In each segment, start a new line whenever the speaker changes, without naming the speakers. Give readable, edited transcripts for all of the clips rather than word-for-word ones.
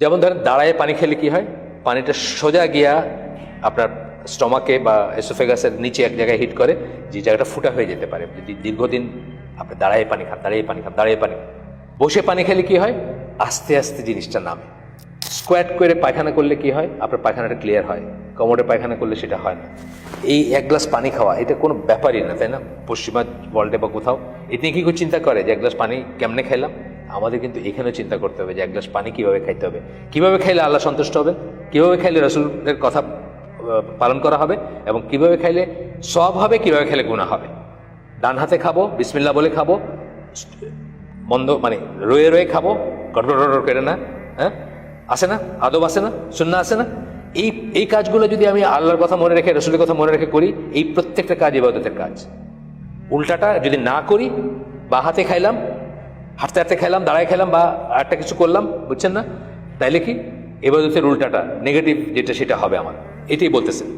যেমন ধরেন দাঁড়ায় পানি খেলে কি হয়, পানিটা সোজা গিয়া আপনার স্টমাকে বা এসোফেগাসের নিচে এক জায়গায় হিট করে, যে জায়গাটা ফুটা হয়ে যেতে পারে যদি দীর্ঘদিন আপনি দাঁড়ায় পানি খান। বসে পানি খেলে কি হয়, আস্তে আস্তে জিনিসটা নামে। স্কোয়াট করে পায়খানা করলে কি হয়, আপনার পায়খানাটা ক্লিয়ার হয়। কমোডে পায়খানা করলে সেটা হয় না। এই এক গ্লাস পানি খাওয়া এটা কোনো ব্যাপারই না, তাই না? পশ্চিমা ওয়ার্ল্ডে বা কোথাও এতে কি কেউ চিন্তা করে যে এক গ্লাস পানি কেমনে খাইলাম? আমাদের কিন্তু এখানেও চিন্তা করতে হবে যে এক গ্লাস পানি কীভাবে খাইতে হবে, কীভাবে খাইলে আল্লাহ সন্তুষ্ট হবেন, কীভাবে খাইলে রসুলের কথা পালন করা হবে, এবং কীভাবে খাইলে সওয়াব হবে, কীভাবে খেলে গুনাহ হবে। ডান হাতে খাবো, বিসমিল্লাহ বলে খাবো, মন্দ মানে রয়ে রয়ে খাবো, গড়গড় করে না, হ্যাঁ আসে না, আদব আসে না, সুন্নাহ আসে না। এই কাজগুলো যদি আমি আল্লাহর কথা মনে রেখে, রসুলের কথা মনে রেখে করি, এই প্রত্যেকটা কাজ ইবাদতের কাজ। উল্টাটা যদি না করি, বা হাতে খাইলাম, হাঁটতে হাঁটতে খাইলাম, দাঁড়ায় খাইলাম, বা আরেকটা কিছু করলাম, বুঝছেন না, তাইলে কি ইবাদতের উল্টাটা নেগেটিভ যেটা সেটা হবে আমার। এটাই বলতেছেন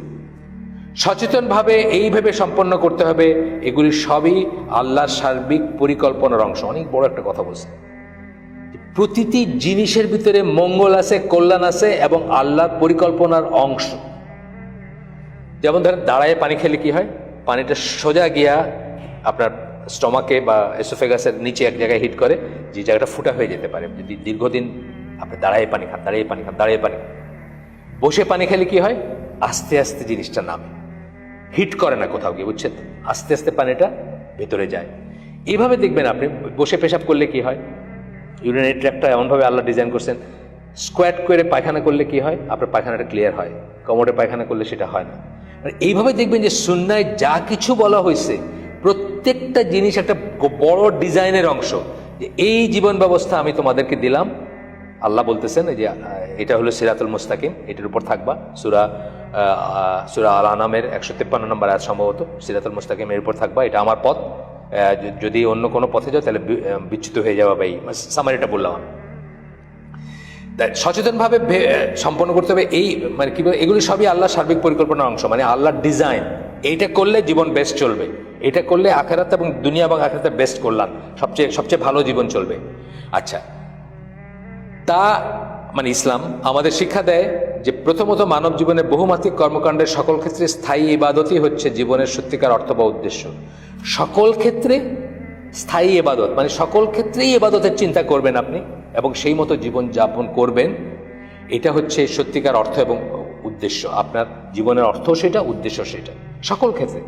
সচেতনভাবে এইভাবে সম্পন্ন করতে হবে। এগুলি সবই আল্লাহর সার্বিক পরিকল্পনার অংশ। অনেক বড় একটা কথা বলছে, প্রতিটি জিনিসের ভিতরে মঙ্গল আছে, কল্যাণ আছে, এবং আল্লাহর পরিকল্পনার অংশ। যেমন ধরেন দাঁড়ায় পানি খেলে কি হয়, পানিটা সোজা গিয়া আপনার স্টমাকে বা এসোফেগাসের নিচে এক জায়গায় হিট করে, যে জায়গাটা ফুটা হয়ে যেতে পারে যদি দীর্ঘদিন আপনি দাঁড়ায় পানি খান। বসে পানি খেলে কি হয়, আস্তে আস্তে জিনিসটা নামে, হিট করে না কোথাও গিয়ে, বুঝছেন? আস্তে আস্তে পানিটা ভেতরে যায়। এইভাবে দেখবেন আপনি বসে পেশাব করলে কি হয়, ইউরিনারি ট্র্যাক্টটা এমনভাবে আল্লাহ ডিজাইন করছেন, স্কোয়াট করে পায়খানা করলে কি হয়, আপনার পায়খানাটা ক্লিয়ার হয়। কমোডে পায়খানা করলে সেটা হয় না। মানে এইভাবে দেখবেন যে সুন্নায় যা কিছু বলা হয়েছে, প্রত্যেকটা জিনিস একটা বড় ডিজাইনের অংশ, যে এই জীবন ব্যবস্থা আমি তোমাদেরকে দিলাম। আল্লাহ বলতেছেন যে এটা হলো সিরাতুল মুস্তাকিম, এটার উপর থাকবা। সূরা আল আনামের 153 নম্বর আয়াত সম্ভবত, সিরাতুল মুস্তাকিম এর উপর থাকবা, এটা আমার পথ, যদি অন্য কোনো পথে যাও তাহলে বিচ্যুত হয়ে যাওয়া। বা এই সামারিটা বললাম আমি। তাই সচেতনভাবে সম্পন্ন করতে হবে। এই মানে কি, এগুলি সবই আল্লাহর সার্বিক পরিকল্পনার অংশ, মানে আল্লাহর ডিজাইন। এইটা করলে জীবন বেস্ট চলবে, এটা করলে আখিরাত এবং দুনিয়া এবং আখিরাতের বেস্ট কল্যাণ, সবচেয়ে ভালো জীবন চলবে। আচ্ছা, তা মানে ইসলাম আমাদের শিক্ষা দেয় যে প্রথমত মানব জীবনের বহুমাত্রিক কর্মকাণ্ডের সকল ক্ষেত্রে স্থায়ী ইবাদতই হচ্ছে জীবনের সত্যিকার অর্থ বা উদ্দেশ্য। সকল ক্ষেত্রে স্থায়ী ইবাদত মানে সকল ক্ষেত্রেই ইবাদতের চিন্তা করবেন আপনি, এবং সেই মতো জীবন যাপন করবেন। এটা হচ্ছে সত্যিকার অর্থ এবং উদ্দেশ্য। আপনার জীবনের অর্থ সেটা, উদ্দেশ্য সেটা, সকল ক্ষেত্রে।